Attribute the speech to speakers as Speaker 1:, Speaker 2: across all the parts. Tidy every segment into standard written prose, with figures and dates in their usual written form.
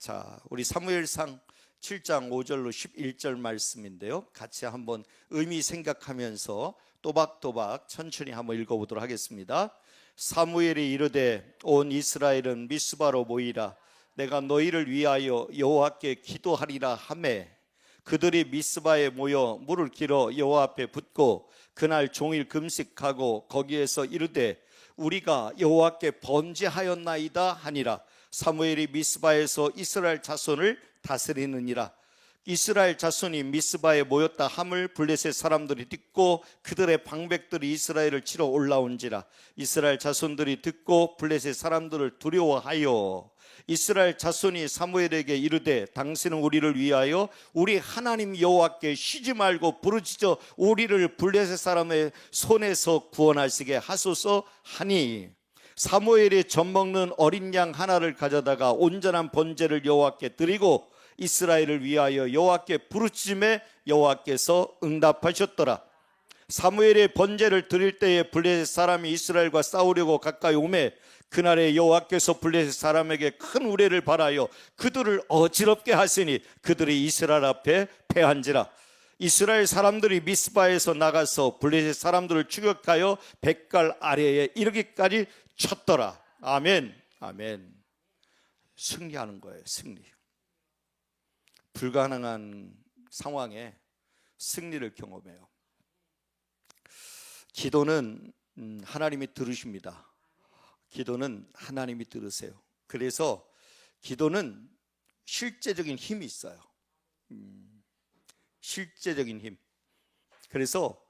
Speaker 1: 자, 우리 사무엘상 7장 5절로 11절 말씀인데요, 같이 한번 의미 생각하면서 또박또박 천천히 한번 읽어보도록 하겠습니다. 사무엘이 이르되 온 이스라엘은 미스바로 모이라. 내가 너희를 위하여 여호와께 기도하리라 하매 그들이 미스바에 모여 물을 길어 여호와 앞에 붓고 그날 종일 금식하고 거기에서 이르되 우리가 여호와께 번제하였나이다 하니라. 사무엘이 미스바에서 이스라엘 자손을 다스리느니라. 이스라엘 자손이 미스바에 모였다 함을 블레셋 사람들이 듣고 그들의 방백들이 이스라엘을 치러 올라온지라. 이스라엘 자손들이 듣고 블레셋 사람들을 두려워하여 이스라엘 자손이 사무엘에게 이르되 당신은 우리를 위하여 우리 하나님 여호와께 쉬지 말고 부르짖어 우리를 블레셋 사람의 손에서 구원하시게 하소서 하니, 사무엘이 젖먹는 어린 양 하나를 가져다가 온전한 번제를 여호와께 드리고 이스라엘을 위하여 여호와께 부르짖음에 여호와께서 응답하셨더라. 사무엘의 번제를 드릴 때에 블레셋 사람이 이스라엘과 싸우려고 가까이 오매 그날에 여호와께서 블레셋 사람에게 큰 우레를 발하여 그들을 어지럽게 하시니 그들이 이스라엘 앞에 패한지라. 이스라엘 사람들이 미스바에서 나가서 블레셋 사람들을 추격하여 뱃갈 아래에 이르기까지 쳤더라. 아멘. 아멘. 승리하는 거예요. 승리. 불가능한 상황에 승리를 경험해요. 기도는 하나님이 들으십니다. 기도는 하나님이 들으세요. 그래서 기도는 실제적인 힘이 있어요. 실제적인 힘. 그래서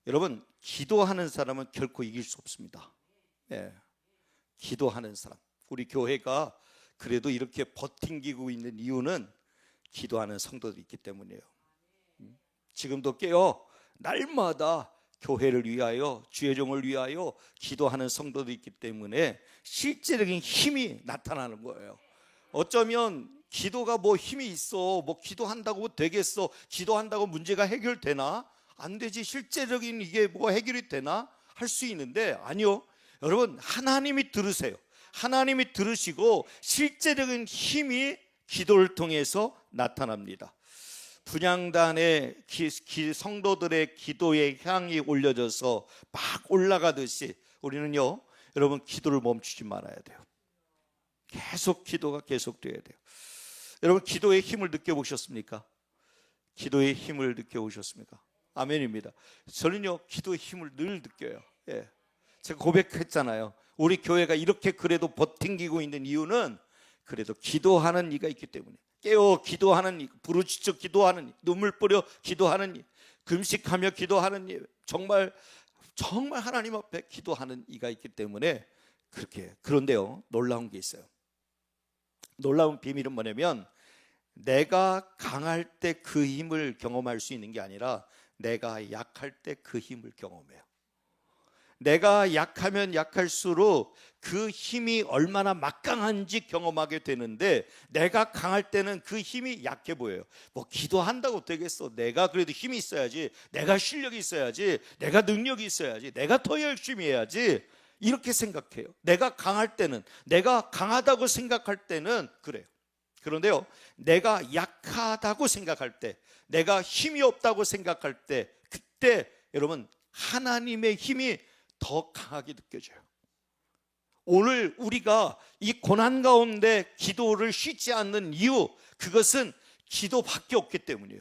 Speaker 1: 여러분, 기도하는 사람은 결코 이길 수 없습니다. 예. 기도하는 사람. 우리 교회가 그래도 이렇게 버팅기고 있는 이유는 기도하는 성도들이 있기 때문이에요. 지금도 깨어 날마다 교회를 위하여, 주의 종을 위하여 기도하는 성도들이 있기 때문에 실제적인 힘이 나타나는 거예요. 어쩌면 기도가 뭐 힘이 있어, 뭐 기도한다고 되겠어, 기도한다고 문제가 해결되나? 안 되지. 실제적인 이게 뭐가 해결이 되나? 할 수 있는데 아니요. 여러분, 하나님이 들으세요. 하나님이 들으시고 실제적인 힘이 기도를 통해서 나타납니다. 분향단의 성도들의 기도의 향이 올려져서 막 올라가듯이 우리는요, 여러분, 기도를 멈추지 말아야 돼요. 계속 기도가 계속돼야 돼요. 여러분, 기도의 힘을 느껴보셨습니까? 기도의 힘을 느껴보셨습니까? 아멘입니다. 저는요, 기도의 힘을 늘 느껴요. 예. 제가 고백했잖아요. 우리 교회가 이렇게 그래도 버팅기고 있는 이유는 그래도 기도하는 이가 있기 때문에. 깨어 기도하는 이, 부르짖어 기도하는 이, 눈물 뿌려 기도하는 이, 금식하며 기도하는 이, 정말 하나님 앞에 기도하는 이가 있기 때문에 그렇게. 그런데요, 놀라운 게 있어요. 놀라운 비밀은 뭐냐면 내가 강할 때 그 힘을 경험할 수 있는 게 아니라 내가 약할 때 그 힘을 경험해요. 내가 약하면 약할수록 그 힘이 얼마나 막강한지 경험하게 되는데, 내가 강할 때는 그 힘이 약해 보여요. 뭐 기도한다고 되겠어? 내가 그래도 힘이 있어야지, 내가 실력이 있어야지, 내가 능력이 있어야지, 내가 더 열심히 해야지, 이렇게 생각해요. 내가 강할 때는, 내가 강하다고 생각할 때는 그래요. 그런데요, 내가 약하다고 생각할 때, 내가 힘이 없다고 생각할 때, 그때 여러분, 하나님의 힘이 더 강하게 느껴져요. 오늘 우리가 이 고난 가운데 기도를 쉬지 않는 이유, 그것은 기도밖에 없기 때문이에요.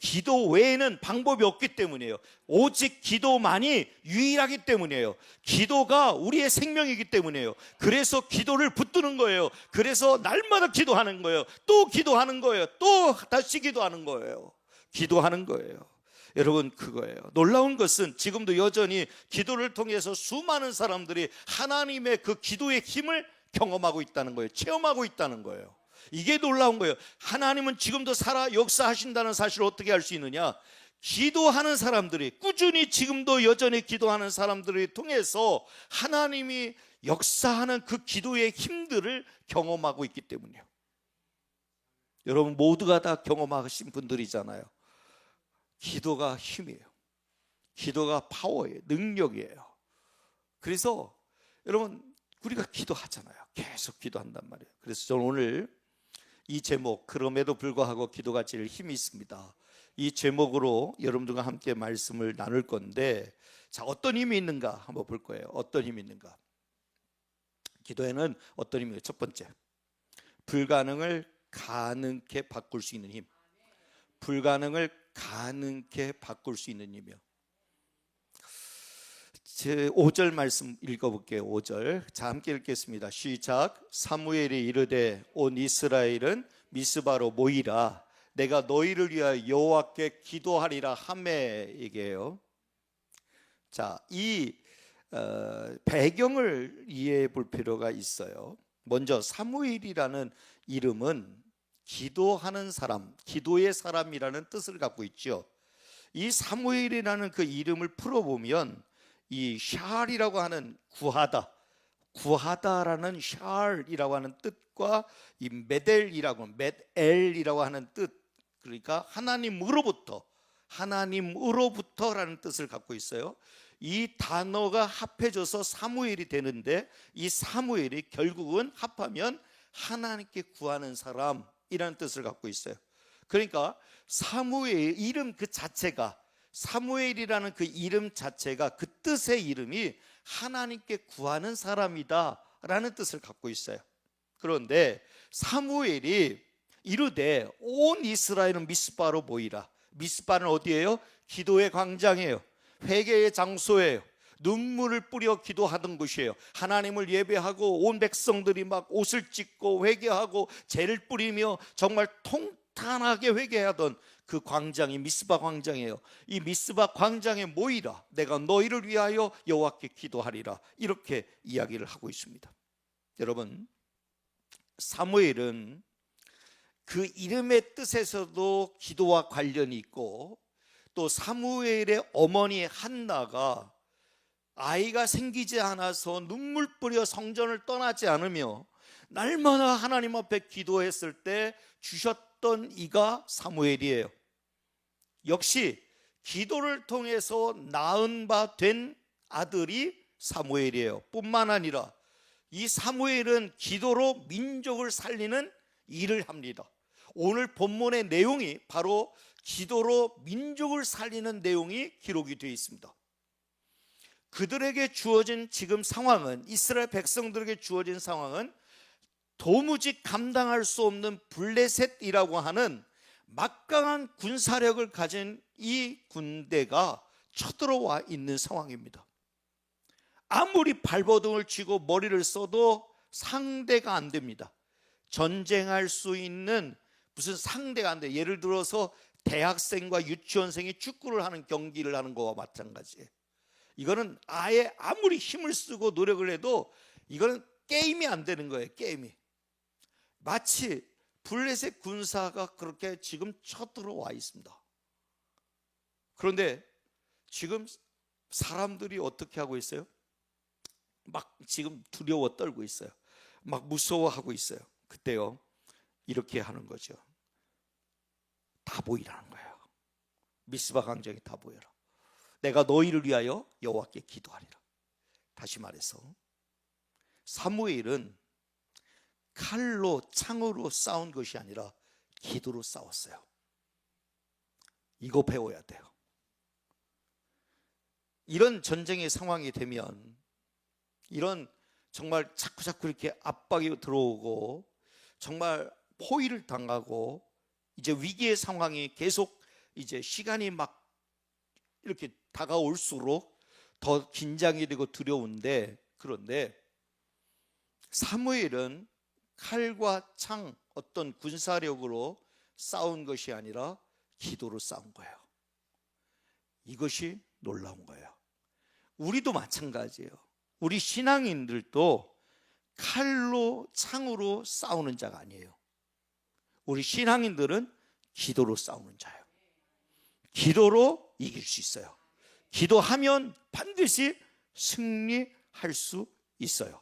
Speaker 1: 기도 외에는 방법이 없기 때문이에요. 오직 기도만이 유일하기 때문이에요. 기도가 우리의 생명이기 때문이에요. 그래서 기도를 붙드는 거예요. 그래서 날마다 기도하는 거예요. 또 기도하는 거예요. 또 다시 기도하는 거예요. 기도하는 거예요. 여러분, 그거예요. 놀라운 것은 지금도 여전히 기도를 통해서 수많은 사람들이 하나님의 그 기도의 힘을 경험하고 있다는 거예요. 체험하고 있다는 거예요. 이게 놀라운 거예요. 하나님은 지금도 살아 역사하신다는 사실을 어떻게 알 수 있느냐? 기도하는 사람들이, 꾸준히 지금도 여전히 기도하는 사람들을 통해서 하나님이 역사하는 그 기도의 힘들을 경험하고 있기 때문이에요. 여러분 모두가 다 경험하신 분들이잖아요. 기도가 힘이에요. 기도가 파워예요. 능력이에요. 그래서 여러분, 우리가 기도하잖아요. 계속 기도한단 말이에요. 그래서 저는 오늘 이 제목, 그럼에도 불구하고 기도가 제일 힘이 있습니다. 이 제목으로 여러분들과 함께 말씀을 나눌 건데, 자, 어떤 힘이 있는가 한번 볼 거예요. 어떤 힘이 있는가. 기도에는 어떤 힘이 있는가. 첫 번째, 불가능을 가능케 바꿀 수 있는 힘. 불가능을 가능케 바꿀 수 있는 힘이요. 제 5절 말씀 읽어볼게요. 5절. 자, 함께 읽겠습니다. 시작. 사무엘이 이르되 온 이스라엘은 미스바로 모이라. 내가 너희를 위하여 여호와께 기도하리라 하매. 얘기해요. 자, 이 배경을 이해해 볼 필요가 있어요. 먼저 사무엘이라는 이름은 기도하는 사람, 기도의 사람이라는 뜻을 갖고 있죠. 이 사무엘이라는 그 이름을 풀어보면 이 샬이라고 하는 구하다라는 샬이라고 하는 뜻과 이 메델이라고 하는 뜻, 그러니까 하나님으로부터라는 뜻을 갖고 있어요. 이 단어가 합해져서 사무엘이 되는데, 이 사무엘이 결국은 합하면 하나님께 구하는 사람이라는 뜻을 갖고 있어요. 그러니까 사무엘 이름 그 자체가, 사무엘이라는 그 이름 자체가, 그 뜻의 이름이 하나님께 구하는 사람이다 라는 뜻을 갖고 있어요. 그런데 사무엘이 이르되 온 이스라엘은 미스바로 모이라. 미스바는 어디예요? 기도의 광장이에요. 회개의 장소예요. 눈물을 뿌려 기도하던 곳이에요. 하나님을 예배하고 온 백성들이 막 옷을 찢고 회개하고 죄를 뿌리며 정말 통탄하게 회개하던 그 광장이 미스바 광장이에요. 이 미스바 광장에 모이라. 내가 너희를 위하여 여호와께 기도하리라. 이렇게 이야기를 하고 있습니다. 여러분, 사무엘은 그 이름의 뜻에서도 기도와 관련이 있고, 또 사무엘의 어머니 한나가 아이가 생기지 않아서 눈물 뿌려 성전을 떠나지 않으며 날마다 하나님 앞에 기도했을 때 주셨던 이가 사무엘이에요. 역시 기도를 통해서 낳은 바 된 아들이 사무엘이에요. 뿐만 아니라 이 사무엘은 기도로 민족을 살리는 일을 합니다. 오늘 본문의 내용이 바로 기도로 민족을 살리는 내용이 기록이 되어 있습니다. 그들에게 주어진 지금 상황은, 이스라엘 백성들에게 주어진 상황은 도무지 감당할 수 없는 블레셋이라고 하는 막강한 군사력을 가진 이 군대가 쳐들어와 있는 상황입니다. 아무리 발버둥을 치고 머리를 써도 상대가 안 됩니다. 전쟁할 수 있는 무슨 상대가 안 돼. 예를 들어서 대학생과 유치원생이 축구를 하는 경기를 하는 거와 마찬가지예요. 이거는 아예 아무리 힘을 쓰고 노력을 해도 이거는 게임이 안 되는 거예요. 게임이. 마치 블레셋 군사가 그렇게 지금 쳐들어와 있습니다. 그런데 지금 사람들이 어떻게 하고 있어요? 막 지금 두려워 떨고 있어요. 막 무서워하고 있어요. 그때요, 이렇게 하는 거죠. 다 모이라는 거예요. 미스바 광장에 다 모여라. 내가 너희를 위하여 여호와께 기도하리라. 다시 말해서 사무엘은 칼로 창으로 싸운 것이 아니라 기도로 싸웠어요. 이거 배워야 돼요. 이런 전쟁의 상황이 되면, 이런 정말 자꾸자꾸 이렇게 압박이 들어오고 정말 포위를 당하고 이제 위기의 상황이 계속 이제 시간이 막 이렇게 다가올수록 더 긴장이 되고 두려운데, 그런데 사무엘은 칼과 창, 어떤 군사력으로 싸운 것이 아니라 기도로 싸운 거예요. 이것이 놀라운 거예요. 우리도 마찬가지예요. 우리 신앙인들도 칼로 창으로 싸우는 자가 아니에요. 우리 신앙인들은 기도로 싸우는 자예요. 기도로 이길 수 있어요. 기도하면 반드시 승리할 수 있어요.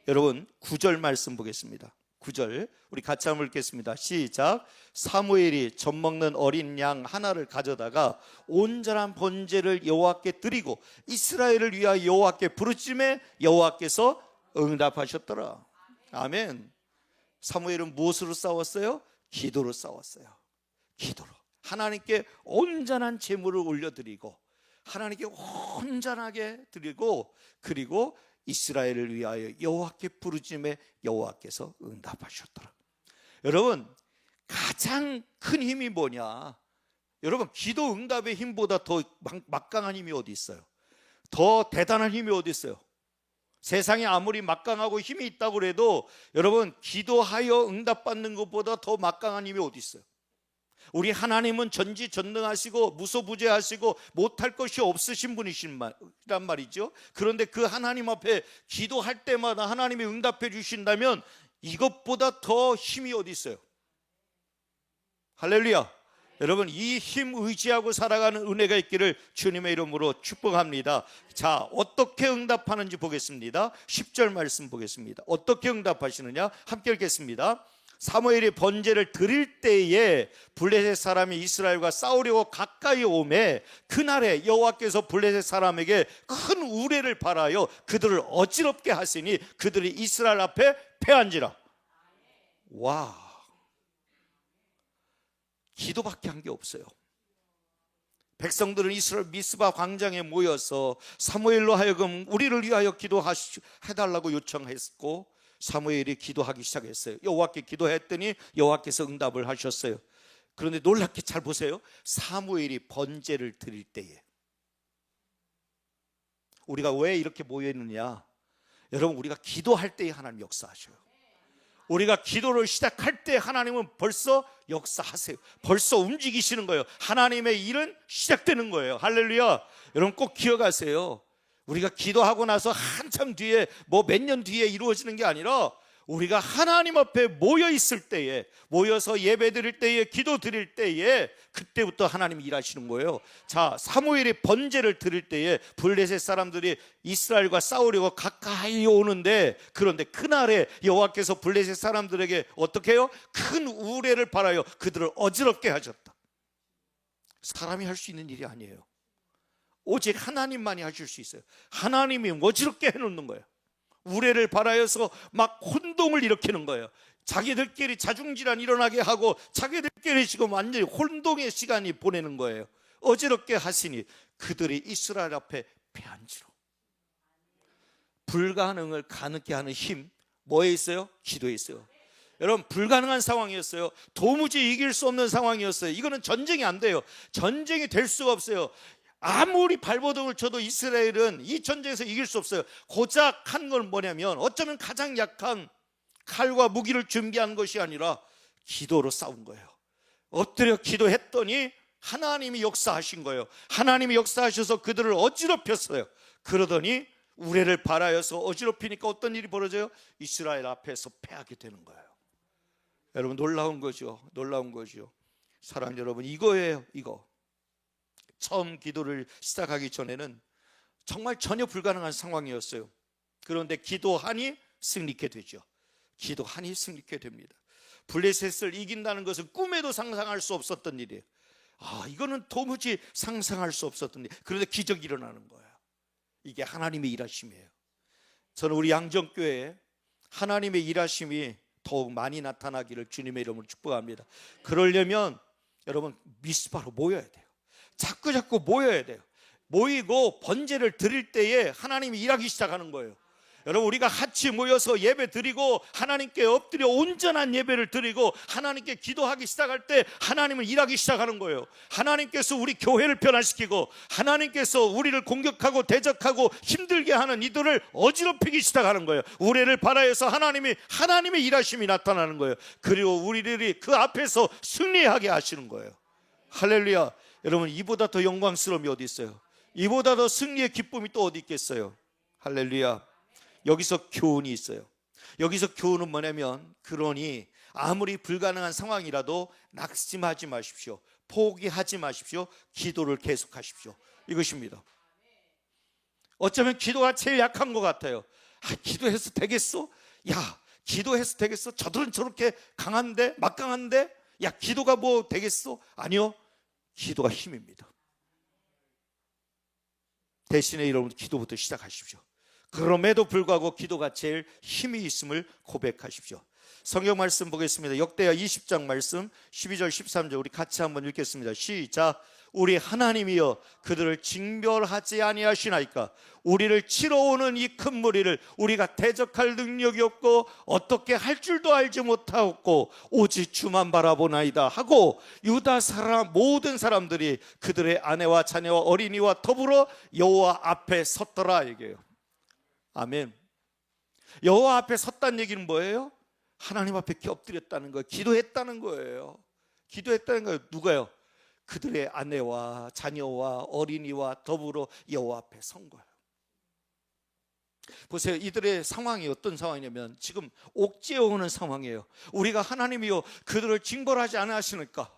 Speaker 1: 여러분 9절 말씀 보겠습니다. 9절 우리 같이 한번 읽겠습니다. 시작. 사무엘이 젖먹는 어린 양 하나를 가져다가 온전한 번제를 여호와께 드리고 이스라엘을 위하여 여호와께 부르짖음에 여호와께서 응답하셨더라. 아멘. 사무엘은 무엇으로 싸웠어요? 기도로 싸웠어요. 기도로 하나님께 온전한 제물을 올려드리고 하나님께 온전하게 드리고, 그리고 이스라엘을 위하여 여호와께 부르짖음에 여호와께서 응답하셨더라. 여러분, 가장 큰 힘이 뭐냐? 여러분, 기도 응답의 힘보다 더 막강한 힘이 어디 있어요? 더 대단한 힘이 어디 있어요? 세상에 아무리 막강하고 힘이 있다고 해도 여러분, 기도하여 응답받는 것보다 더 막강한 힘이 어디 있어요? 우리 하나님은 전지전능하시고 무소부재하시고 못할 것이 없으신 분이란 말이죠. 그런데 그 하나님 앞에 기도할 때마다 하나님이 응답해 주신다면 이것보다 더 힘이 어디 있어요? 할렐루야. 여러분, 이 힘 의지하고 살아가는 은혜가 있기를 주님의 이름으로 축복합니다. 자, 어떻게 응답하는지 보겠습니다. 10절 말씀 보겠습니다. 어떻게 응답하시느냐? 함께 읽겠습니다. 사무엘이 번제를 드릴 때에 블레셋 사람이 이스라엘과 싸우려고 가까이 오매 그날에 여호와께서 블레셋 사람에게 큰 우레를 발하여 그들을 어지럽게 하시니 그들이 이스라엘 앞에 패한지라. 와, 기도밖에 한 게 없어요. 백성들은 이스라엘 미스바 광장에 모여서 사무엘로 하여금 우리를 위하여 기도해달라고 요청했고, 사무엘이 기도하기 시작했어요. 여호와께 기도했더니 여호와께서 응답을 하셨어요. 그런데 놀랍게 잘 보세요. 사무엘이 번제를 드릴 때에, 우리가 왜 이렇게 모여있느냐? 여러분, 우리가 기도할 때에 하나님 역사하셔요. 우리가 기도를 시작할 때 하나님은 벌써 역사하세요. 벌써 움직이시는 거예요. 하나님의 일은 시작되는 거예요. 할렐루야. 여러분, 꼭 기억하세요. 우리가 기도하고 나서 한참 뒤에, 몇 년 뒤에 이루어지는 게 아니라 우리가 하나님 앞에 모여 있을 때에, 모여서 예배 드릴 때에, 기도 드릴 때에, 그때부터 하나님이 일하시는 거예요. 자, 사무엘이 번제를 드릴 때에 블레셋 사람들이 이스라엘과 싸우려고 가까이 오는데, 그런데 그날에 여호와께서 블레셋 사람들에게 어떻게 해요? 큰 우레를 발하여 그들을 어지럽게 하셨다. 사람이 할 수 있는 일이 아니에요. 오직 하나님만이 하실 수 있어요. 하나님이 어지럽게 해놓는 거예요. 우레를 발하여서 막 혼동을 일으키는 거예요. 자기들끼리 자중질환 일어나게 하고 자기들끼리 지금 완전히 혼동의 시간이 보내는 거예요. 어지럽게 하시니 그들이 이스라엘 앞에 패한지로. 불가능을 가능케 하는 힘 뭐에 있어요? 기도에 있어요. 여러분, 불가능한 상황이었어요. 도무지 이길 수 없는 상황이었어요. 이거는 전쟁이 안 돼요. 전쟁이 될 수가 없어요. 아무리 발버둥을 쳐도 이스라엘은 이 전쟁에서 이길 수 없어요. 고작 한 건 뭐냐면, 어쩌면 가장 약한 칼과 무기를 준비한 것이 아니라 기도로 싸운 거예요. 엎드려 기도했더니 하나님이 역사하신 거예요. 하나님이 역사하셔서 그들을 어지럽혔어요. 그러더니 우레를 발하여서 어지럽히니까 어떤 일이 벌어져요? 이스라엘 앞에서 패하게 되는 거예요. 여러분, 놀라운 거죠. 놀라운 거죠. 사랑하는 여러분, 이거예요. 이거. 처음 기도를 시작하기 전에는 정말 전혀 불가능한 상황이었어요. 그런데 기도하니 승리케 되죠. 기도하니 승리케 됩니다. 블레셋을 이긴다는 것은 꿈에도 상상할 수 없었던 일이에요. 이거는 도무지 상상할 수 없었던 일. 그런데 기적이 일어나는 거예요. 이게 하나님의 일하심이에요. 저는 우리 양정교회에 하나님의 일하심이 더욱 많이 나타나기를 주님의 이름으로 축복합니다. 그러려면 여러분, 미스바로 모여야 돼요. 자꾸 모여야 돼요. 모이고 번제를 드릴 때에 하나님이 일하기 시작하는 거예요. 여러분, 우리가 같이 모여서 예배 드리고 하나님께 엎드려 온전한 예배를 드리고 하나님께 기도하기 시작할 때 하나님은 일하기 시작하는 거예요. 하나님께서 우리 교회를 변화시키고 하나님께서 우리를 공격하고 대적하고 힘들게 하는 이들을 어지럽히기 시작하는 거예요. 우레를 발하여서 하나님의 일하심이 나타나는 거예요. 그리고 우리들이 그 앞에서 승리하게 하시는 거예요. 할렐루야. 여러분, 이보다 더 영광스러움이 어디 있어요? 이보다 더 승리의 기쁨이 또 어디 있겠어요? 할렐루야. 여기서 교훈이 있어요. 여기서 교훈은 뭐냐면, 그러니 아무리 불가능한 상황이라도 낙심하지 마십시오. 포기하지 마십시오. 기도를 계속하십시오. 이것입니다. 어쩌면 기도가 제일 약한 것 같아요. 기도해서 되겠어? 야, 기도해서 되겠어? 저들은 저렇게 강한데, 막강한데, 야, 기도가 뭐 되겠어? 아니요, 기도가 힘입니다. 대신에 여러분, 기도부터 시작하십시오. 그럼에도 불구하고 기도가 제일 힘이 있음을 고백하십시오. 성경 말씀 보겠습니다. 역대하 20장 말씀 12절 13절 우리 같이 한번 읽겠습니다. 시작. 우리 하나님이여 그들을 징벌하지 아니하시나이까. 우리를 치러 오는 이 큰 무리를 우리가 대적할 능력이 없고 어떻게 할 줄도 알지 못하고 오직 주만 바라보나이다 하고 유다 사람 모든 사람들이 그들의 아내와 자녀와 어린이와 더불어 여호와 앞에 섰더라 얘기해요. 아멘. 여호와 앞에 섰다는 얘기는 뭐예요? 하나님 앞에 엎드렸다는 거예요. 기도했다는 거예요. 기도했다는 거예요. 누가요? 그들의 아내와 자녀와 어린이와 더불어 여호와 앞에 선 거예요. 보세요. 이들의 상황이 어떤 상황이냐면 지금 옥죄어 오는 상황이에요. 우리가 하나님이요 그들을 징벌하지 않으시니까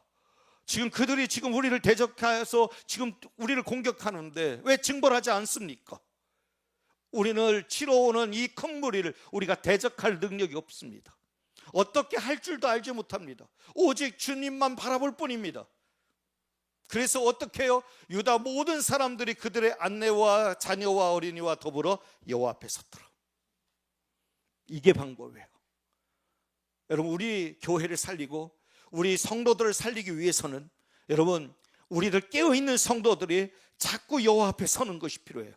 Speaker 1: 지금 그들이 지금 우리를 대적해서 지금 우리를 공격하는데 왜 징벌하지 않습니까? 우리를 치러 오는 이 큰 무리를 우리가 대적할 능력이 없습니다. 어떻게 할 줄도 알지 못합니다. 오직 주님만 바라볼 뿐입니다. 그래서 어떻게 해요? 유다 모든 사람들이 그들의 아내와 자녀와 어린이와 더불어 여호와 앞에 섰더라. 이게 방법이에요. 여러분 우리 교회를 살리고 우리 성도들을 살리기 위해서는 여러분 우리들 깨어있는 성도들이 자꾸 여호와 앞에 서는 것이 필요해요.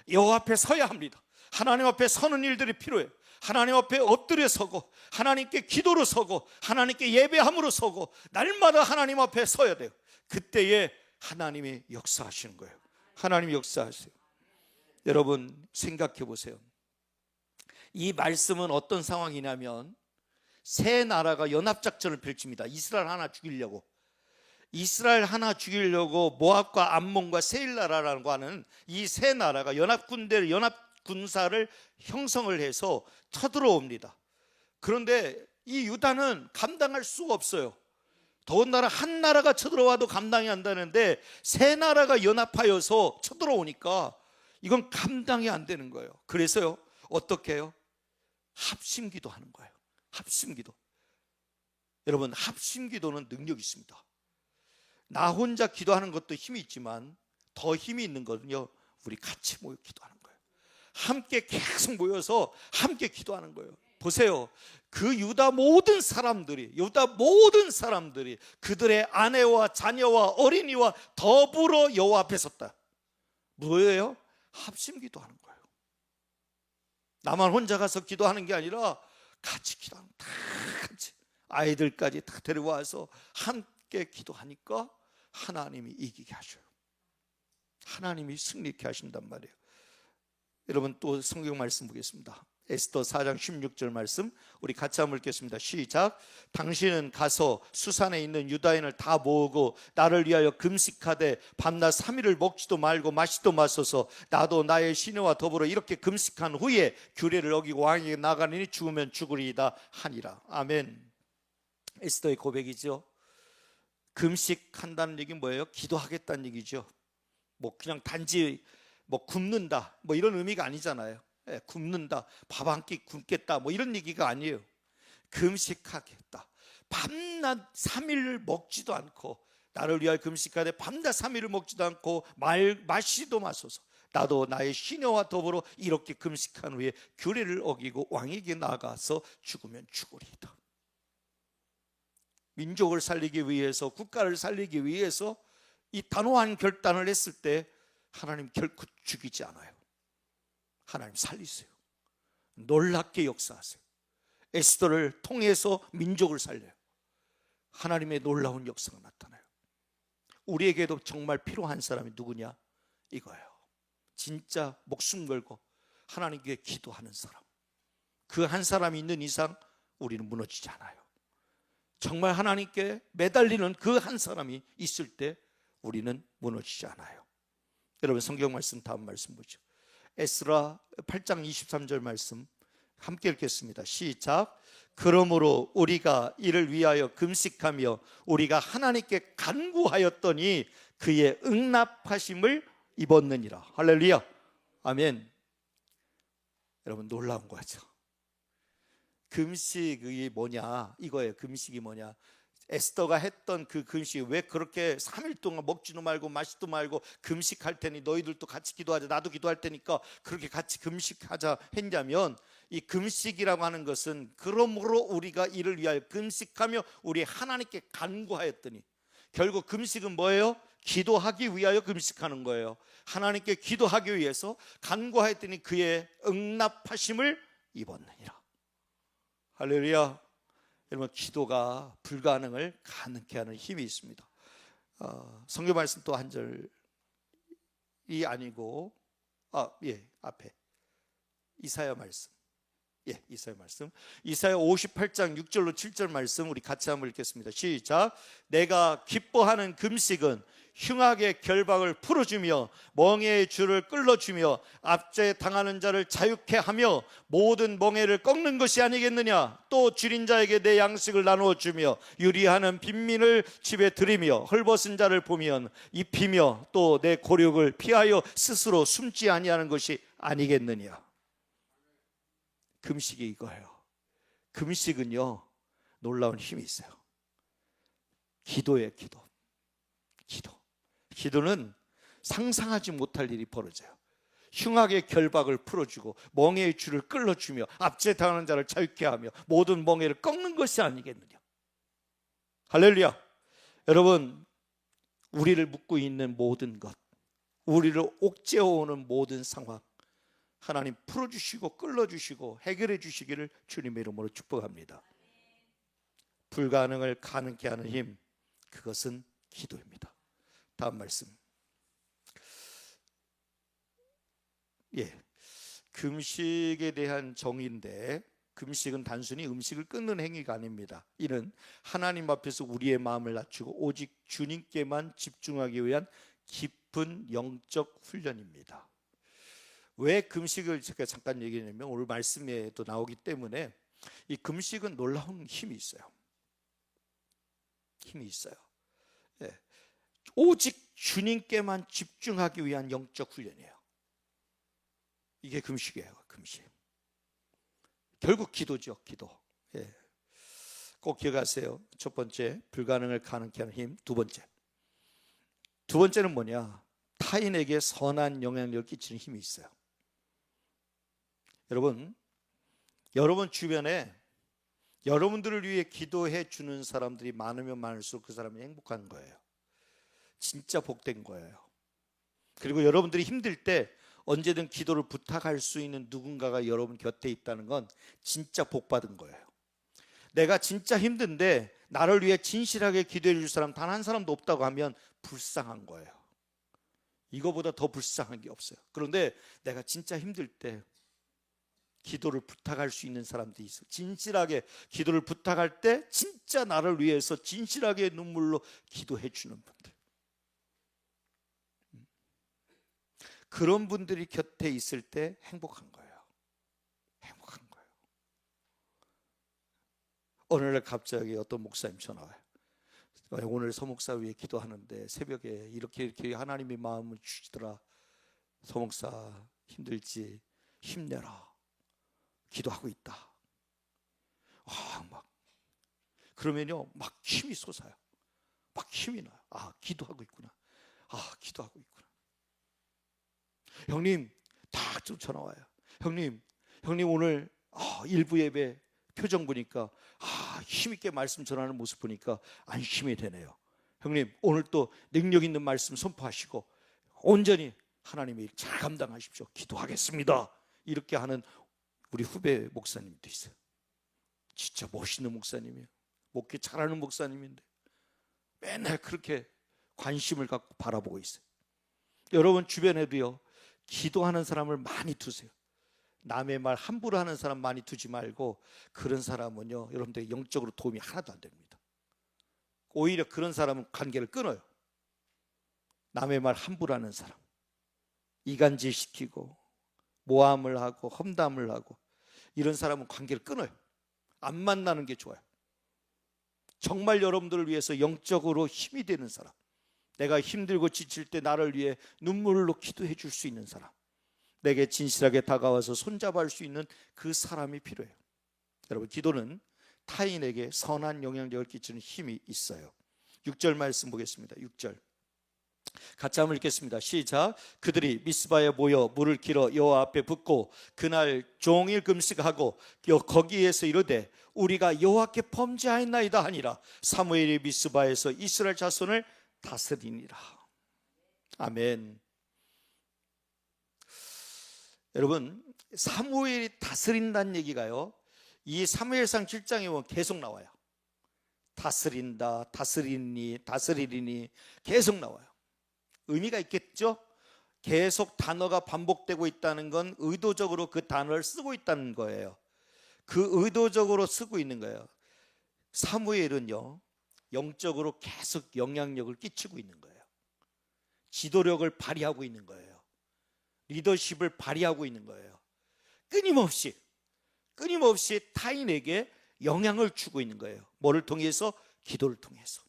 Speaker 1: 여호와 앞에 서야 합니다. 하나님 앞에 서는 일들이 필요해요. 하나님 앞에 엎드려 서고 하나님께 기도로 서고 하나님께 예배함으로 서고 날마다 하나님 앞에 서야 돼요. 그때에 하나님이 역사하시는 거예요. 하나님이 역사하세요. 여러분 생각해 보세요. 이 말씀은 어떤 상황이냐면 세 나라가 연합작전을 펼칩니다. 이스라엘 하나 죽이려고 모압과 암몬과 세일나라라고 하는 이 세 나라가 연합군대를 연합군사를 형성을 해서 쳐들어옵니다. 그런데 이 유다는 감당할 수가 없어요. 더군다나 한 나라가 쳐들어와도 감당이 안 되는데 세 나라가 연합하여서 쳐들어오니까 이건 감당이 안 되는 거예요. 그래서요 어떻게 해요? 합심기도 하는 거예요. 합심기도. 여러분 합심기도는 능력이 있습니다. 나 혼자 기도하는 것도 힘이 있지만 더 힘이 있는 거는요 우리 같이 모여 기도하는 거예요. 함께 계속 모여서 함께 기도하는 거예요. 보세요. 그 유다 모든 사람들이 그들의 아내와 자녀와 어린이와 더불어 여호와 앞에 섰다. 뭐예요? 합심 기도하는 거예요. 나만 혼자 가서 기도하는 게 아니라 같이 기도하는 다 같이 아이들까지 다 데려와서 함께 기도하니까 하나님이 이기게 하셔요. 하나님이 승리케 하신단 말이에요. 여러분 또 성경 말씀 보겠습니다. 에스더 4장 16절 말씀 우리 같이 한번 읽겠습니다. 시작. 당신은 가서 수산에 있는 유다인을 다 모으고 나를 위하여 금식하되 밤낮 3일을 먹지도 말고 마시도 마소서. 나도 나의 시내와 더불어 이렇게 금식한 후에 규례를 어기고 왕에게 나가니 죽으면 죽으리이다 하니라. 아멘. 에스더의 고백이죠. 금식한다는 얘기는 뭐예요? 기도하겠다는 얘기죠. 뭐 그냥 단지 뭐 굶는다 뭐 이런 의미가 아니잖아요. 굶는다, 밥 한 끼 굶겠다 뭐 이런 얘기가 아니에요. 금식하겠다. 밤낮 3일을 먹지도 않고 나를 위하여 금식하되 밤낮 3일을 먹지도 않고 마시도 마소서. 나도 나의 시녀와 더불어 이렇게 금식한 후에 규례를 어기고 왕에게 나가서 죽으면 죽으리이다. 민족을 살리기 위해서 국가를 살리기 위해서 이 단호한 결단을 했을 때 하나님 결코 죽이지 않아요. 하나님 살리세요. 놀랍게 역사하세요. 에스더를 통해서 민족을 살려요. 하나님의 놀라운 역사가 나타나요. 우리에게도 정말 필요한 사람이 누구냐? 이거예요. 진짜 목숨 걸고 하나님께 기도하는 사람. 그 한 사람이 있는 이상 우리는 무너지지 않아요. 정말 하나님께 매달리는 그 한 사람이 있을 때 우리는 무너지지 않아요. 여러분 성경 말씀 다음 말씀 보죠. 에스라 8장 23절 말씀 함께 읽겠습니다. 시작. 그러므로 우리가 이를 위하여 금식하며 우리가 하나님께 간구하였더니 그의 응답하심을 입었느니라. 할렐루야. 아멘. 여러분 놀라운 거죠. 금식이 뭐냐 이거예요. 금식이 뭐냐. 에스더가 했던 그 금식이 왜 그렇게 3일 동안 먹지도 말고 마시도 말고 금식할 테니 너희들도 같이 기도하자 나도 기도할 테니까 그렇게 같이 금식하자 했냐면 이 금식이라고 하는 것은 그러므로 우리가 이를 위하여 금식하며 우리 하나님께 간구하였더니, 결국 금식은 뭐예요? 기도하기 위하여 금식하는 거예요. 하나님께 기도하기 위해서 간구하였더니 그의 응답하심을 입었느니라. 할렐루야. 여러분, 기도가 불가능을 가능케 하는 힘이 있습니다. 성경 말씀 또 한 절이 아니고 앞에 이사야 말씀. 이사야 말씀. 이사야 58장 6절로 7절 말씀 우리 같이 한번 읽겠습니다. 시작. 내가 기뻐하는 금식은 흉악의 결박을 풀어주며 멍에의 줄을 끌어주며 압제에 당하는 자를 자유케 하며 모든 멍에를 꺾는 것이 아니겠느냐. 또 줄인 자에게 내 양식을 나누어 주며 유리하는 빈민을 집에 들이며 헐벗은 자를 보면 입히며 또 내 고력을 피하여 스스로 숨지 아니하는 것이 아니겠느냐. 금식이 이거예요. 금식은요, 놀라운 힘이 있어요. 기도예요. 기도는 상상하지 못할 일이 벌어져요. 흉악의 결박을 풀어주고 멍에의 줄을 끌어주며 압제당하는 자를 자유케 하며 모든 멍에를 꺾는 것이 아니겠느냐. 할렐루야. 여러분, 우리를 묶고 있는 모든 것, 우리를 옥죄어오는 모든 상황, 하나님 풀어주시고 끌어주시고 해결해 주시기를 주님의 이름으로 축복합니다. 불가능을 가능케 하는 힘, 그것은 기도입니다. 다음 말씀. 금식에 대한 정의인데, 금식은 단순히 음식을 끊는 행위가 아닙니다. 이는 하나님 앞에서 우리의 마음을 낮추고 오직 주님께만 집중하기 위한 깊은 영적 훈련입니다. 왜 금식을 제가 잠깐 얘기하냐면, 오늘 말씀에도 나오기 때문에 이 금식은 놀라운 힘이 있어요. 오직 주님께만 집중하기 위한 영적 훈련이에요. 이게 금식이에요. 금식. 결국 기도죠. 기도. 꼭 기억하세요. 첫 번째, 불가능을 가능케 하는 힘. 두 번째는 뭐냐? 타인에게 선한 영향력을 끼치는 힘이 있어요. 여러분 주변에 여러분들을 위해 기도해 주는 사람들이 많으면 많을수록 그 사람이 행복한 거예요. 진짜 복된 거예요. 그리고 여러분들이 힘들 때 언제든 기도를 부탁할 수 있는 누군가가 여러분 곁에 있다는 건 진짜 복받은 거예요. 내가 진짜 힘든데 나를 위해 진실하게 기도해 줄 사람 단 한 사람도 없다고 하면 불쌍한 거예요. 이거보다 더 불쌍한 게 없어요. 그런데 내가 진짜 힘들 때 기도를 부탁할 수 있는 사람들이 있어요. 진실하게 기도를 부탁할 때 진짜 나를 위해서 진실하게 눈물로 기도해 주는 분들, 그런 분들이 곁에 있을 때 행복한 거예요. 어느 날 갑자기 어떤 목사님 전화 와요. 오늘 서목사 위해 기도하는데 새벽에 이렇게 하나님의 마음을 주시더라. 서목사 힘들지? 힘내라. 기도하고 있다. 그러면요, 막 힘이 솟아요. 막 힘이 나요. 기도하고 있구나. 기도하고 있구나. 형님, 딱 좀 전화 와요. 형님 오늘 일부 예배 표정 보니까 힘있게 말씀 전하는 모습 보니까 안심이 되네요. 형님, 오늘 또 능력 있는 말씀 선포하시고 온전히 하나님의 일 잘 감당하십시오. 기도하겠습니다. 이렇게 하는 우리 후배 목사님도 있어요. 진짜 멋있는 목사님이에요. 목회 잘하는 목사님인데 맨날 그렇게 관심을 갖고 바라보고 있어요. 여러분 주변에도요, 기도하는 사람을 많이 두세요. 남의 말 함부로 하는 사람 많이 두지 말고, 그런 사람은요, 여러분들 영적으로 도움이 하나도 안 됩니다. 오히려 그런 사람은 관계를 끊어요. 남의 말 함부로 하는 사람, 이간질시키고 모함을 하고 험담을 하고, 이런 사람은 관계를 끊어요. 안 만나는 게 좋아요. 정말 여러분들을 위해서 영적으로 힘이 되는 사람, 내가 힘들고 지칠 때 나를 위해 눈물로 기도해 줄 수 있는 사람, 내게 진실하게 다가와서 손잡아줄 수 있는 그 사람이 필요해요. 여러분, 기도는 타인에게 선한 영향력을 끼치는 힘이 있어요. 6절 말씀 보겠습니다. 6절. 같이 한번 읽겠습니다. 시작. 그들이 미스바에 모여 물을 길어 여호와 앞에 붓고 그날 종일 금식하고 거기에서 이르되 우리가 여호와께 범죄하였나이다 하니라. 사무엘이 미스바에서 이스라엘 자손을 다스리니라. 아멘. 여러분, 사무엘이 다스린다는 얘기가요, 이 사무엘상 7장에 보면 계속 나와요. 다스린다, 다스리니, 다스리리니 계속 나와요. 의미가 있겠죠? 계속 단어가 반복되고 있다는 건 의도적으로 그 단어를 쓰고 있다는 거예요. 그 의도적으로 쓰고 있는 거예요. 사무엘은요, 영적으로 계속 영향력을 끼치고 있는 거예요. 지도력을 발휘하고 있는 거예요. 리더십을 발휘하고 있는 거예요. 끊임없이 타인에게 영향을 주고 있는 거예요. 뭐를 통해서? 기도를 통해서.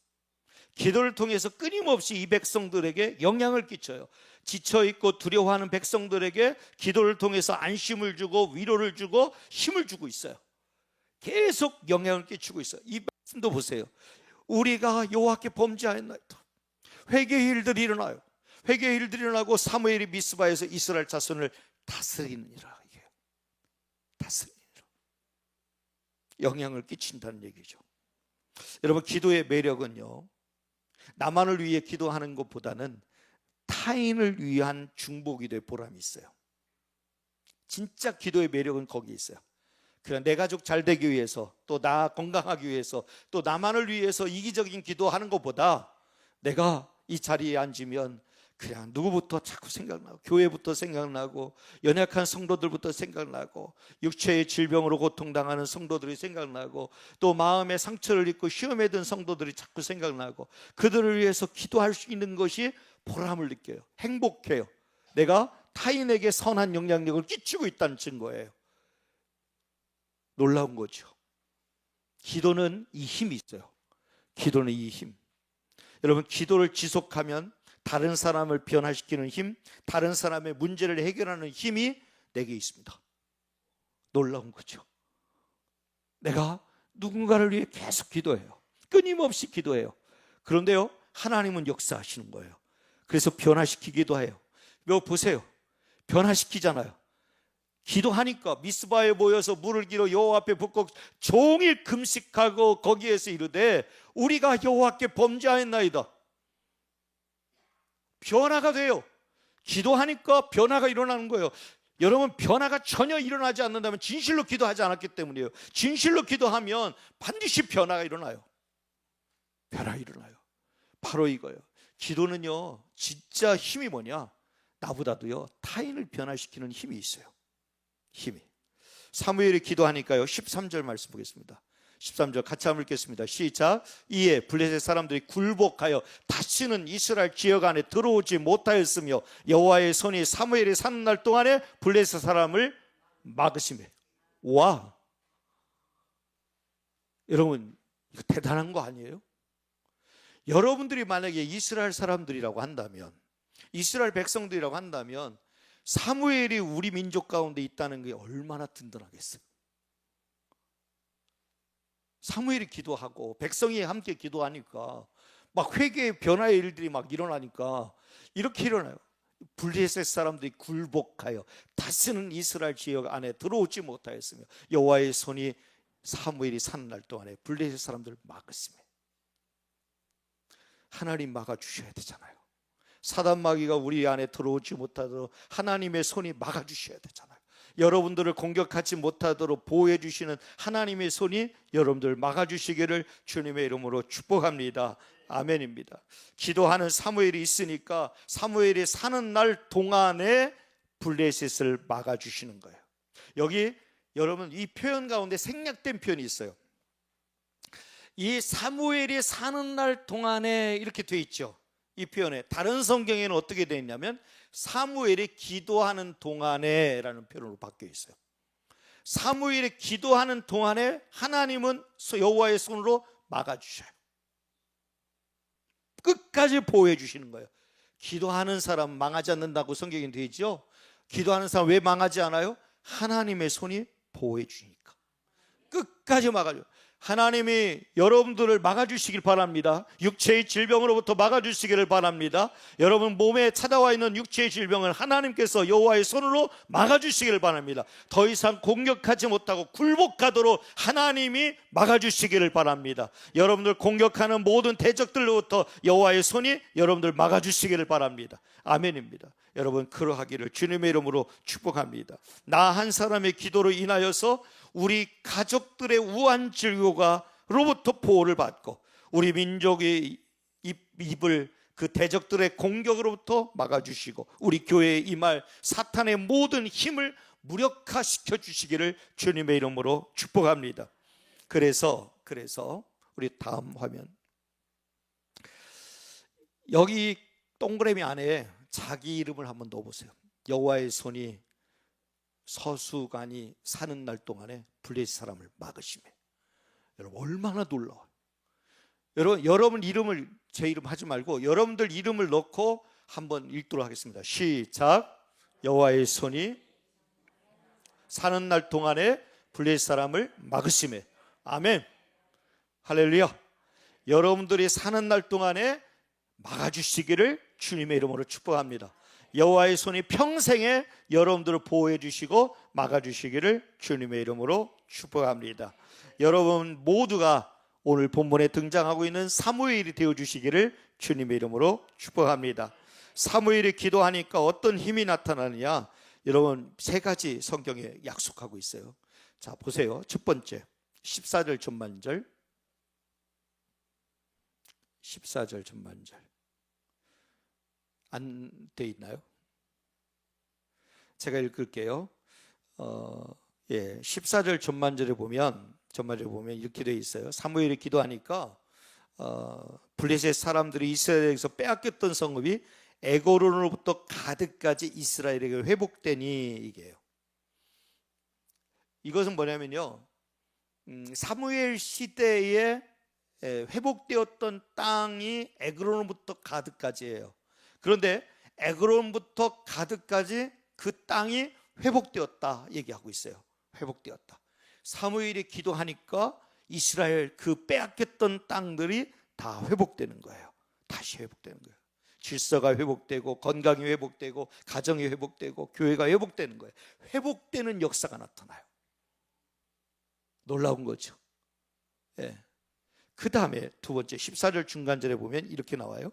Speaker 1: 기도를 통해서 끊임없이 이 백성들에게 영향을 끼쳐요. 지쳐있고 두려워하는 백성들에게 기도를 통해서 안심을 주고 위로를 주고 힘을 주고 있어요. 계속 영향을 끼치고 있어요. 이 말씀도 보세요. 우리가 여호와께 범죄하였나이다. 회개의 일들이 일어나요. 회개의 일들이 일어나고 사무엘이 미스바에서 이스라엘 자손을 다스리느니라. 이게 다스리느니라. 영향을 끼친다는 얘기죠. 여러분, 기도의 매력은요, 나만을 위해 기도하는 것보다는 타인을 위한 중보기도의 보람이 있어요. 진짜 기도의 매력은 거기 있어요. 그냥 내 가족 잘 되기 위해서, 또 나 건강하기 위해서, 또 나만을 위해서 이기적인 기도하는 것보다 내가 이 자리에 앉으면 그냥 누구부터 자꾸 생각나고, 교회부터 생각나고, 연약한 성도들부터 생각나고, 육체의 질병으로 고통당하는 성도들이 생각나고, 또 마음의 상처를 입고 시험에 든 성도들이 자꾸 생각나고, 그들을 위해서 기도할 수 있는 것이 보람을 느껴요. 행복해요. 내가 타인에게 선한 영향력을 끼치고 있다는 증거예요. 놀라운 거죠. 기도는 이 힘이 있어요. 기도는 이 힘. 여러분, 기도를 지속하면 다른 사람을 변화시키는 힘, 다른 사람의 문제를 해결하는 힘이 내게 있습니다. 놀라운 거죠. 내가 누군가를 위해 계속 기도해요. 끊임없이 기도해요. 그런데요, 하나님은 역사하시는 거예요. 그래서 변화시키기도 해요. 뭐 보세요. 변화시키잖아요. 기도하니까 미스바에 모여서 물을 길어 여호와 앞에 붓고 종일 금식하고 거기에서 이르되 우리가 여호와께 범죄하였나이다. 변화가 돼요. 기도하니까 변화가 일어나는 거예요. 여러분, 변화가 전혀 일어나지 않는다면 진실로 기도하지 않았기 때문이에요. 진실로 기도하면 반드시 변화가 일어나요. 변화가 일어나요. 바로 이거예요. 기도는요, 진짜 힘이 뭐냐? 나보다도요, 타인을 변화시키는 힘이 있어요. 힘이. 사무엘이 기도하니까요, 13절 말씀 보겠습니다. 13절 같이 한번 읽겠습니다. 시작. 이에 블레셋 사람들이 굴복하여 다시는 이스라엘 지역 안에 들어오지 못하였으며 여호와의 손이 사무엘이 사는 날 동안에 블레셋 사람을 막으시며. 와, 여러분, 이거 대단한 거 아니에요? 여러분들이 만약에 이스라엘 사람들이라고 한다면, 이스라엘 백성들이라고 한다면 사무엘이 우리 민족 가운데 있다는 게 얼마나 든든하겠어요. 사무엘이 기도하고 백성이 함께 기도하니까 막 회개의 변화의 일들이 막 일어나니까 이렇게 일어나요. 블레셋 사람들이 굴복하여 다시는 이스라엘 지역 안에 들어오지 못하였으며 여호와의 손이 사무엘이 사는 날 동안에 블레셋 사람들을 막았으며. 하나님 막아주셔야 되잖아요. 사단 마귀가 우리 안에 들어오지 못하도록 하나님의 손이 막아주셔야 되잖아요. 여러분들을 공격하지 못하도록 보호해 주시는 하나님의 손이 여러분들 막아주시기를 주님의 이름으로 축복합니다. 아멘입니다. 기도하는 사무엘이 있으니까 사무엘이 사는 날 동안에 블레셋을 막아주시는 거예요. 여기 여러분, 이 표현 가운데 생략된 표현이 있어요. 이 사무엘이 사는 날 동안에 이렇게 돼 있죠. 이 표현에 다른 성경에는 어떻게 되어 있냐면 사무엘이 기도하는 동안에 라는 표현으로 바뀌어 있어요. 사무엘이 기도하는 동안에 하나님은 여호와의 손으로 막아주셔요. 끝까지 보호해 주시는 거예요. 기도하는 사람 망하지 않는다고 성경에 되어 있죠. 기도하는 사람 왜 망하지 않아요? 하나님의 손이 보호해 주니까 끝까지 막아줘요. 하나님이 여러분들을 막아주시길 바랍니다. 육체의 질병으로부터 막아주시기를 바랍니다. 여러분 몸에 찾아와 있는 육체의 질병을 하나님께서 여호와의 손으로 막아주시기를 바랍니다. 더 이상 공격하지 못하고 굴복하도록 하나님이 막아주시기를 바랍니다. 여러분들 공격하는 모든 대적들로부터 여호와의 손이 여러분들 막아주시기를 바랍니다. 아멘입니다. 여러분 그러하기를 주님의 이름으로 축복합니다. 나 한 사람의 기도로 인하여서 우리 가족들의 우한 질고가로부터 보호를 받고 우리 민족의 입을 그 대적들의 공격으로부터 막아주시고 우리 교회에 임할 사탄의 모든 힘을 무력화시켜 주시기를 주님의 이름으로 축복합니다. 그래서 우리 다음 화면, 여기 동그라미 안에 자기 이름을 한번 넣어보세요. 여호와의 손이 서수간이 사는 날 동안에 블레셋 사람을 막으시며. 여러분 얼마나 놀라워요. 여러분 이름을 제 이름 하지 말고 여러분들 이름을 넣고 한번 읽도록 하겠습니다. 시작. 여호와의 손이 사는 날 동안에 블레셋 사람을 막으시며. 아멘. 할렐루야. 여러분들이 사는 날 동안에 막아주시기를 주님의 이름으로 축복합니다. 여호와의 손이 평생에 여러분들을 보호해 주시고 막아주시기를 주님의 이름으로 축복합니다. 여러분 모두가 오늘 본문에 등장하고 있는 사무엘이 되어주시기를 주님의 이름으로 축복합니다. 사무엘이 기도하니까 어떤 힘이 나타나느냐, 여러분 세 가지 성경에 약속하고 있어요. 자 보세요. 첫 번째 14절 전반절, 14절 전반절 안 돼 있나요? 제가 읽을게요. 14절 전반절에 보면 이렇게 돼 있어요. 사무엘이 기도하니까 블레셋 사람들이 이스라엘에게서 빼앗겼던 성읍이 에고론으로부터 가드까지 이스라엘에게 회복되니, 이게요. 이것은 뭐냐면요, 사무엘 시대에 회복되었던 땅이 에그론부터 가드까지예요. 그런데 에그론부터 가드까지 그 땅이 회복되었다 얘기하고 있어요. 회복되었다. 사무엘이 기도하니까 이스라엘 그 빼앗겼던 땅들이 다 회복되는 거예요. 다시 회복되는 거예요. 질서가 회복되고 건강이 회복되고 가정이 회복되고 교회가 회복되는 거예요. 회복되는 역사가 나타나요. 놀라운 거죠. 그 다음에 두 번째 14절 중간절에 보면 이렇게 나와요.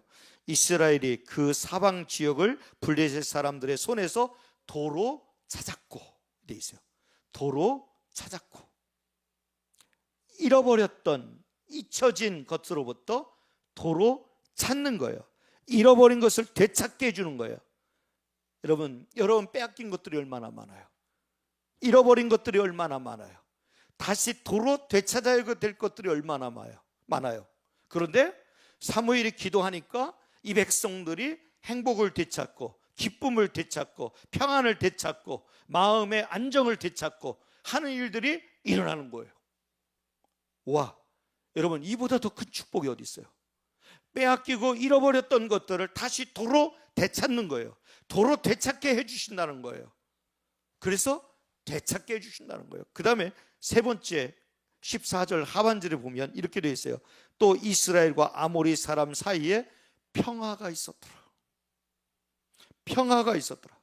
Speaker 1: 이스라엘이 그 사방 지역을 블레셋 사람들의 손에서 도로 찾았고 돼 있어요. 도로 찾았고, 잃어버렸던 잊혀진 것으로부터 도로 찾는 거예요. 잃어버린 것을 되찾게 해주는 거예요. 여러분 빼앗긴 것들이 얼마나 많아요. 잃어버린 것들이 얼마나 많아요. 다시 도로 되찾아야 될 것들이 얼마나 많아요. 그런데 사무엘이 기도하니까 이 백성들이 행복을 되찾고 기쁨을 되찾고 평안을 되찾고 마음의 안정을 되찾고 하는 일들이 일어나는 거예요. 와, 여러분 이보다 더 큰 축복이 어디 있어요? 빼앗기고 잃어버렸던 것들을 다시 도로 되찾는 거예요. 도로 되찾게 해주신다는 거예요. 그래서 되찾게 해주신다는 거예요. 그 다음에 세 번째 14절 하반절에 보면 이렇게 되어 있어요. 또 이스라엘과 아모리 사람 사이에 평화가 있었더라. 평화가 있었더라.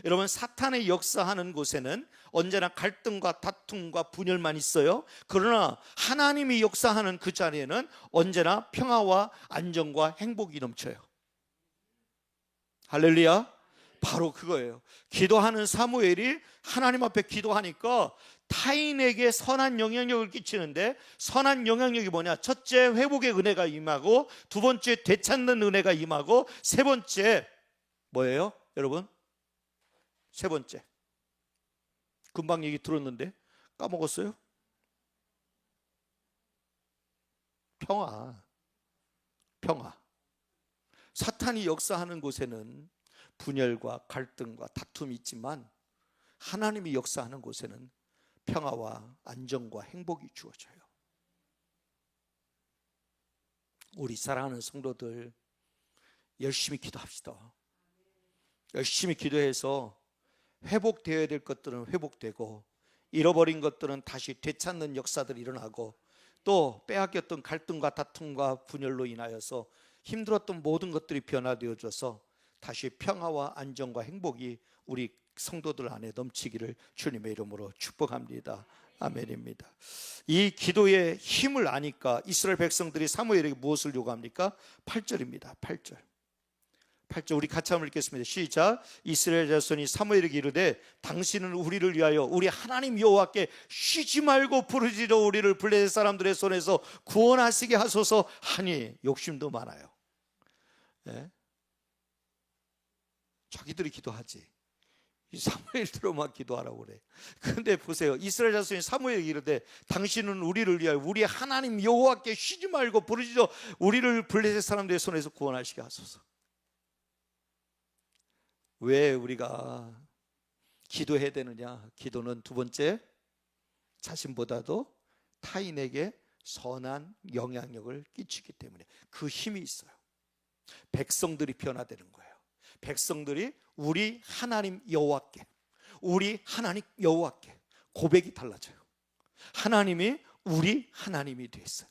Speaker 1: 여러분 사탄의 역사하는 곳에는 언제나 갈등과 다툼과 분열만 있어요. 그러나 하나님이 역사하는 그 자리에는 언제나 평화와 안정과 행복이 넘쳐요. 할렐루야. 바로 그거예요. 기도하는 사무엘이 하나님 앞에 기도하니까 타인에게 선한 영향력을 끼치는데, 선한 영향력이 뭐냐? 첫째, 회복의 은혜가 임하고, 두 번째, 되찾는 은혜가 임하고, 세 번째 뭐예요? 여러분 세 번째 금방 얘기 들었는데 까먹었어요? 평화. 사탄이 역사하는 곳에는 분열과 갈등과 다툼이 있지만 하나님이 역사하는 곳에는 평화와 안정과 행복이 주어져요. 우리 사랑하는 성도들 열심히 기도합시다. 열심히 기도해서 회복되어야 될 것들은 회복되고, 잃어버린 것들은 다시 되찾는 역사들이 일어나고, 또 빼앗겼던 갈등과 다툼과 분열로 인하여서 힘들었던 모든 것들이 변화되어져서 다시 평화와 안정과 행복이 우리 성도들 안에 넘치기를 주님의 이름으로 축복합니다. 아멘입니다. 이 기도의 힘을 아니까 이스라엘 백성들이 사무엘에게 무엇을 요구합니까? 8절입니다. 8절 우리 같이 한번 읽겠습니다. 시작. 이스라엘 자손이 사무엘에게 이르되 당신은 우리를 위하여 우리 하나님 여호와께 쉬지 말고 부르짖어 우리를 블레셋 사람들의 손에서 구원하시게 하소서 하니, 욕심도 많아요. 네? 자기들이 기도하지 이 사무엘들로만 기도하라고 그래. 그런데 보세요, 이스라엘 자손이 사무엘에게 이르되 당신은 우리를 위하여 우리 하나님 여호와께 쉬지 말고 부르짖어 우리를 블레셋 사람들의 손에서 구원하시게 하소서. 왜 우리가 기도해야 되느냐? 기도는 두 번째, 자신보다도 타인에게 선한 영향력을 끼치기 때문에 그 힘이 있어요. 백성들이 변화되는 거예요. 백성들이 우리 하나님 여호와께, 우리 하나님 여호와께 고백이 달라져요. 하나님이 우리 하나님이 됐어요.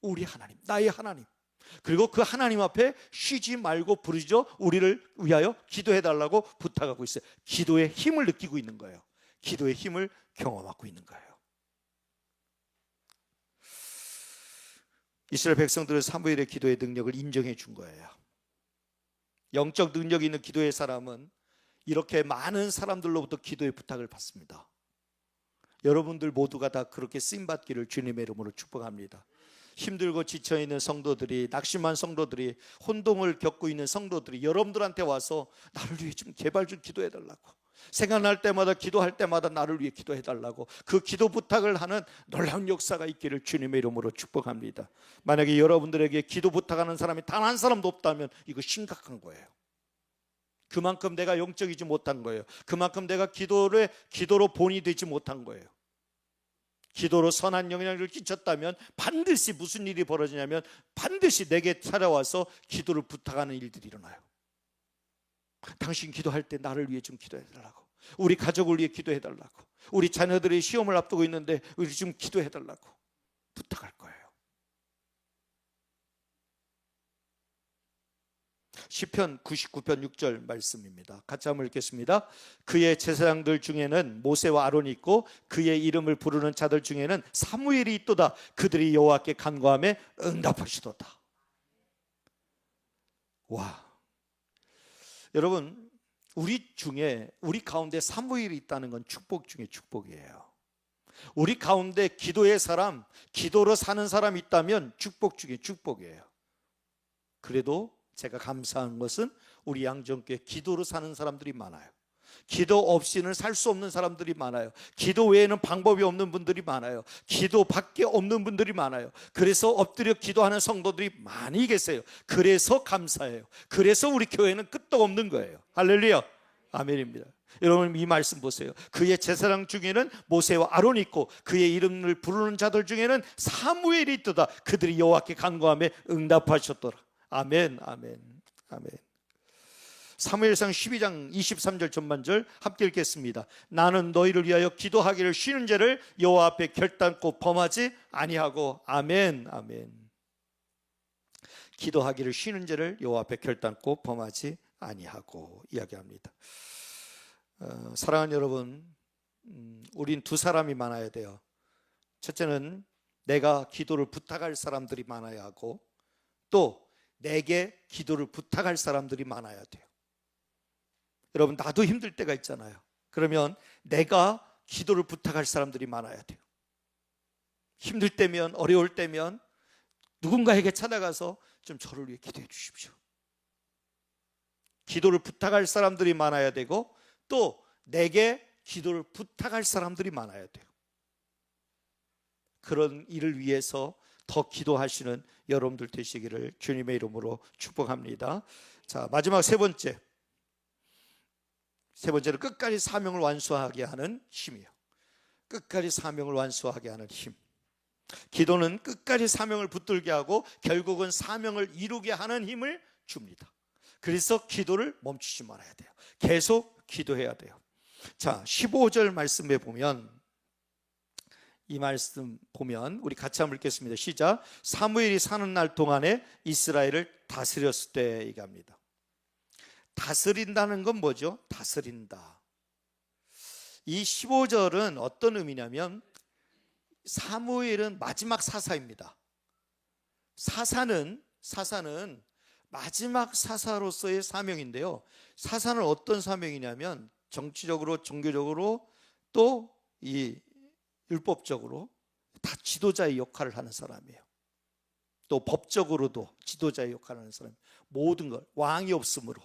Speaker 1: 우리 하나님, 나의 하나님. 그리고 그 하나님 앞에 쉬지 말고 부르짖어 우리를 위하여 기도해달라고 부탁하고 있어요. 기도의 힘을 느끼고 있는 거예요. 기도의 힘을 경험하고 있는 거예요. 이스라엘 백성들은 사무엘의 기도의 능력을 인정해 준 거예요. 영적 능력이 있는 기도의 사람은 이렇게 많은 사람들로부터 기도의 부탁을 받습니다. 여러분들 모두가 다 그렇게 쓰임받기를 주님의 이름으로 축복합니다. 힘들고 지쳐있는 성도들이, 낙심한 성도들이, 혼동을 겪고 있는 성도들이 여러분들한테 와서 나를 위해 좀 제발 좀 기도해달라고, 생각날 때마다 기도할 때마다 나를 위해 기도해달라고 그 기도 부탁을 하는 놀라운 역사가 있기를 주님의 이름으로 축복합니다. 만약에 여러분들에게 기도 부탁하는 사람이 단 한 사람도 없다면 이거 심각한 거예요. 그만큼 내가 영적이지 못한 거예요. 그만큼 내가 기도로 본이 되지 못한 거예요. 기도로 선한 영향력을 끼쳤다면 반드시 무슨 일이 벌어지냐면 반드시 내게 찾아와서 기도를 부탁하는 일들이 일어나요. 당신 기도할 때 나를 위해 좀 기도해달라고, 우리 가족을 위해 기도해달라고, 우리 자녀들이 시험을 앞두고 있는데 우리 좀 기도해달라고 부탁할 거예요. 시편 99편 6절 말씀입니다. 같이 한번 읽겠습니다. 그의 제사장들 중에는 모세와 아론이 있고 그의 이름을 부르는 자들 중에는 사무엘이 있도다. 그들이 여호와께 간구하며 응답하시도다. 와, 여러분, 우리 가운데 사무엘이 있다는 건 축복 중에 축복이에요. 우리 가운데 기도의 사람, 기도로 사는 사람이 있다면 축복 중에 축복이에요. 그래도 제가 감사한 것은 우리 양정교회 기도로 사는 사람들이 많아요. 기도 없이는 살 수 없는 사람들이 많아요. 기도 외에는 방법이 없는 분들이 많아요. 기도밖에 없는 분들이 많아요. 그래서 엎드려 기도하는 성도들이 많이 계세요. 그래서 감사해요. 그래서 우리 교회는 끝도 없는 거예요. 할렐루야, 아멘입니다. 여러분, 이 말씀 보세요. 그의 제사장 중에는 모세와 아론이 있고 그의 이름을 부르는 자들 중에는 사무엘이 있도다. 그들이 여호와께 간구하며 응답하셨더라. 아멘, 아멘, 아멘. 사무엘상 12장 23절 전반절 함께 읽겠습니다. 나는 너희를 위하여 기도하기를 쉬는 죄를 여호와 앞에 결단코 범하지 아니하고. 아멘, 아멘. 기도하기를 쉬는 죄를 여호와 앞에 결단코 범하지 아니하고 이야기합니다. 사랑하는 여러분, 우린 두 사람이 많아야 돼요. 첫째는 내가 기도를 부탁할 사람들이 많아야 하고, 또 내게 기도를 부탁할 사람들이 많아야 돼요. 여러분, 나도 힘들 때가 있잖아요. 그러면 내가 기도를 부탁할 사람들이 많아야 돼요. 힘들 때면, 어려울 때면 누군가에게 찾아가서 좀 저를 위해 기도해 주십시오. 기도를 부탁할 사람들이 많아야 되고, 또 내게 기도를 부탁할 사람들이 많아야 돼요. 그런 일을 위해서 더 기도하시는 여러분들 되시기를 주님의 이름으로 축복합니다. 자, 마지막 세 번째는 끝까지 사명을 완수하게 하는 힘이에요. 끝까지 사명을 완수하게 하는 힘. 기도는 끝까지 사명을 붙들게 하고 결국은 사명을 이루게 하는 힘을 줍니다. 그래서 기도를 멈추지 말아야 돼요. 계속 기도해야 돼요. 자, 15절 말씀에 보면 이 말씀 보면 우리 같이 한번 읽겠습니다. 시작. 사무엘이 사는 날 동안에 이스라엘을 다스렸을 때 얘기합니다. 다스린다는 건 뭐죠? 다스린다. 이 15절은 어떤 의미냐면 사무엘은 마지막 사사입니다. 사사는 마지막 사사로서의 사명인데요. 사사는 어떤 사명이냐면 정치적으로, 종교적으로, 또 이 율법적으로 다 지도자의 역할을 하는 사람이에요. 또 법적으로도 지도자의 역할을 하는 사람. 모든 걸 왕이 없으므로,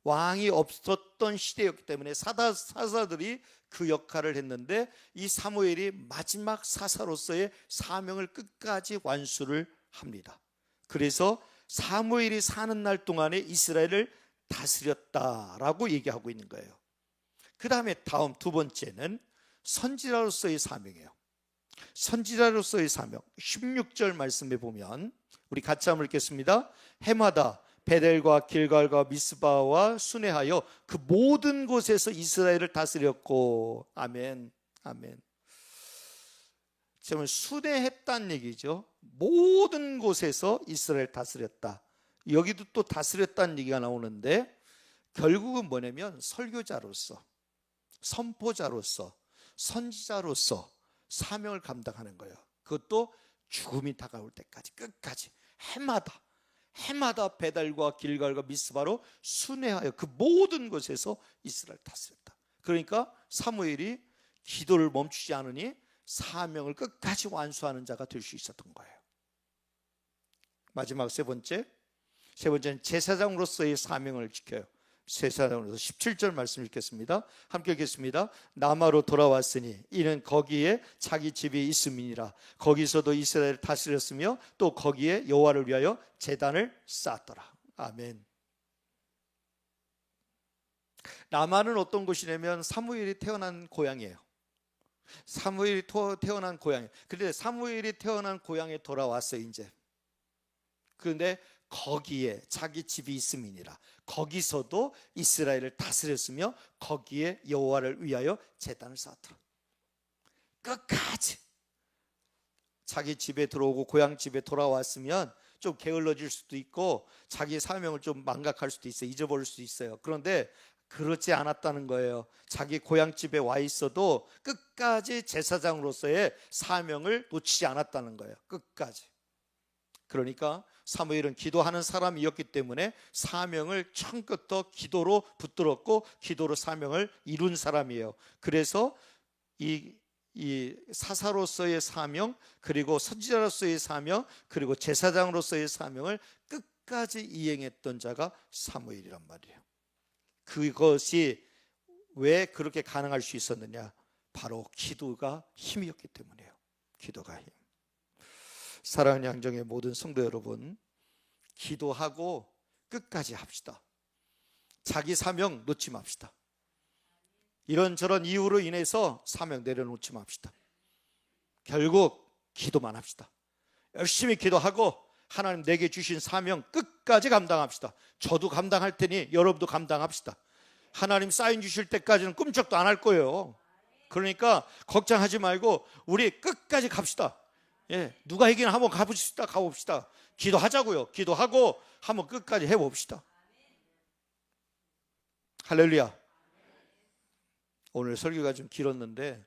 Speaker 1: 왕이 없었던 시대였기 때문에 사사들이 그 역할을 했는데 이 사무엘이 마지막 사사로서의 사명을 끝까지 완수를 합니다. 그래서 사무엘이 사는 날 동안에 이스라엘을 다스렸다라고 얘기하고 있는 거예요. 그 다음에 다음 두 번째는 선지자로서의 사명이에요. 선지자로서의 사명 16절 말씀에 보면 우리 같이 한번 읽겠습니다. 해마다 베델과 길갈과 미스바와 순회하여 그 모든 곳에서 이스라엘을 다스렸고. 아멘, 아멘. 지금 순회했다는 얘기죠. 모든 곳에서 이스라엘 다스렸다. 여기도 또 다스렸다는 얘기가 나오는데 결국은 뭐냐면 설교자로서, 선포자로서, 선지자로서 사명을 감당하는 거예요. 그것도 죽음이 다가올 때까지 끝까지 해마다 베델과 길갈과 미스바로 순회하여 그 모든 곳에서 이스라엘 다스렸다. 그러니까 사무엘이 기도를 멈추지 않으니 사명을 끝까지 완수하는 자가 될 수 있었던 거예요. 마지막 세 번째는 제사장으로서의 사명을 지켜요. 제사장으로서 17절 말씀 읽겠습니다. 함께 읽겠습니다. 라마로 돌아왔으니 이는 거기에 자기 집이 있음이니라. 거기서도 이스라엘을 다스렸으며 또 거기에 여호와를 위하여 제단을 쌓았더라. 아멘. 라마는 어떤 곳이냐면 사무엘이 태어난 고향이에요. 사무엘이 태어난 고향이에요. 그런데 사무엘이 태어난 고향에 돌아왔어요 이제. 그런데 거기에 자기 집이 있음이니라. 거기서도 이스라엘을 다스렸으며 거기에 여호와를 위하여 제단을 쌓았더라. 끝까지 자기 집에 들어오고 고향 집에 돌아왔으면 좀 게을러질 수도 있고 자기의 사명을 좀 망각할 수도 있어요. 잊어버릴 수도 있어요. 그런데 그렇지 않았다는 거예요. 자기 고향집에 와 있어도 끝까지 제사장으로서의 사명을 놓치지 않았다는 거예요. 끝까지. 그러니까 사무엘은 기도하는 사람이었기 때문에 사명을 처음부터 기도로 붙들었고 기도로 사명을 이룬 사람이에요. 그래서 이 사사로서의 사명, 그리고 선지자로서의 사명, 그리고 제사장으로서의 사명을 끝까지 이행했던 자가 사무엘이란 말이에요. 그것이 왜 그렇게 가능할 수 있었느냐? 바로 기도가 힘이었기 때문이에요. 기도가 힘. 사랑하는 양정의 모든 성도 여러분, 기도하고 끝까지 합시다. 자기 사명 놓지 맙시다. 이런저런 이유로 인해서 사명 내려놓지 맙시다. 결국 기도만 합시다. 열심히 기도하고 하나님 내게 주신 사명 끝까지 감당합시다. 저도 감당할 테니 여러분도 감당합시다. 하나님 사인 주실 때까지는 꿈쩍도 안 할 거예요. 그러니까 걱정하지 말고 우리 끝까지 갑시다. 예, 누가 이기나 한번 가봅시다. 기도하자고요. 기도하고 한번 끝까지 해봅시다. 할렐루야. 오늘 설교가 좀 길었는데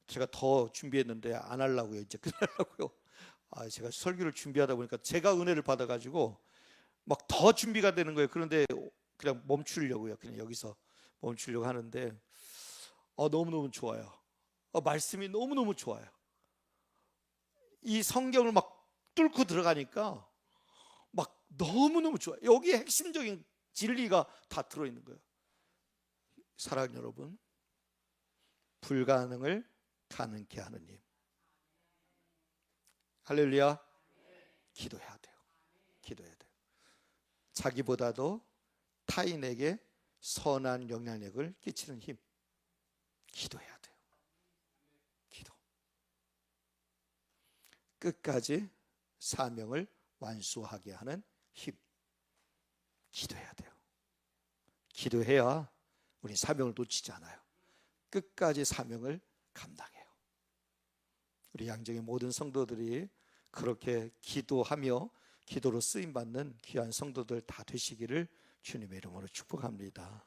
Speaker 1: 제가 더 준비했는데 안 하려고요. 이제 끝내려고요. 제가 설교를 준비하다 보니까 제가 은혜를 받아가지고 막 더 준비가 되는 거예요. 그런데 그냥 멈추려고요. 그냥 여기서 멈추려고 하는데 너무너무 좋아요. 말씀이 너무너무 좋아요. 이 성경을 막 뚫고 들어가니까 막 너무너무 좋아요. 여기에 핵심적인 진리가 다 들어있는 거예요. 사랑하는 여러분, 불가능을 가능케 하는 힘. 할렐루야. 기도해야 돼요. 기도해야 돼요. 자기보다도 타인에게 선한 영향력을 끼치는 힘. 기도해야 돼요. 기도. 끝까지 사명을 완수하게 하는 힘. 기도해야 돼요. 기도해야 우리 사명을 놓치지 않아요. 끝까지 사명을 감당해요. 우리 양정의 모든 성도들이 그렇게 기도하며 기도로 쓰임 받는 귀한 성도들 다 되시기를 주님의 이름으로 축복합니다.